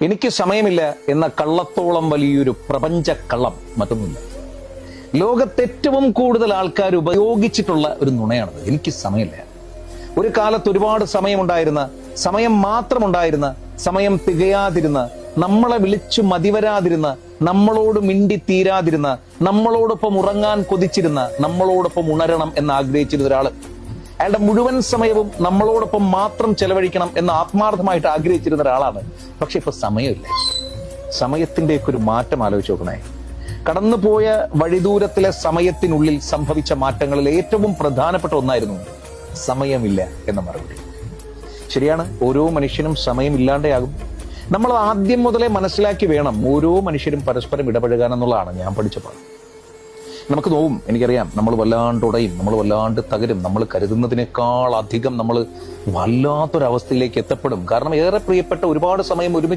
എനിക്ക് സമയമില്ല എന്ന കള്ളത്തോളം വലിയൊരു പ്രപഞ്ച കള്ളം മറ്റൊന്നുമില്ല. ലോകത്ത് ഏറ്റവും കൂടുതൽ ആൾക്കാർ ഉപയോഗിച്ചിട്ടുള്ള ഒരു നുണയാണത്. എനിക്ക് സമയമില്ല. ഒരു കാലത്ത് ഒരുപാട് സമയമുണ്ടായിരുന്ന, സമയം മാത്രമുണ്ടായിരുന്ന, സമയം തികയാതിരുന്ന, നമ്മളെ വിളിച്ചു മതിവരാതിരുന്ന, നമ്മളോട് മിണ്ടിത്തീരാതിരുന്ന, നമ്മളോടൊപ്പം ഉറങ്ങാൻ കൊതിച്ചിരുന്ന, നമ്മളോടൊപ്പം ഉണരണം എന്ന് ആഗ്രഹിച്ചിരുന്ന ഒരാള്, അയാളുടെ മുഴുവൻ സമയവും നമ്മളോടൊപ്പം മാത്രം ചെലവഴിക്കണം എന്ന് ആത്മാർത്ഥമായിട്ട് ആഗ്രഹിച്ചിരുന്ന ഒരാളാണ്. പക്ഷെ ഇപ്പൊ സമയമില്ല. സമയത്തിന്റെയൊക്കെ ഒരു മാറ്റം ആലോചിച്ച് നോക്കണേ. കടന്നുപോയ വഴിദൂരത്തിലെ സമയത്തിനുള്ളിൽ സംഭവിച്ച മാറ്റങ്ങളിൽ ഏറ്റവും പ്രധാനപ്പെട്ട ഒന്നായിരുന്നു സമയമില്ല എന്ന മറുപടി. ശരിയാണ്, ഓരോ മനുഷ്യനും സമയമില്ലാണ്ടെയാകും. നമ്മൾ ആദ്യം മുതലേ മനസ്സിലാക്കി വേണം ഓരോ മനുഷ്യരും പരസ്പരം ഇടപഴകാൻ എന്നുള്ളതാണ് ഞാൻ പഠിച്ച പാഠം. നമുക്ക് നോവും, എനിക്കറിയാം, നമ്മൾ വല്ലാണ്ട് ഉടയും, നമ്മൾ വല്ലാണ്ട് തകരും, നമ്മൾ കരുതുന്നതിനേക്കാൾ അധികം നമ്മൾ വല്ലാത്തൊരവസ്ഥയിലേക്ക് എത്തപ്പെടും. കാരണം ഏറെ പ്രിയപ്പെട്ട ഒരുപാട് സമയം ഒരുമിച്ച്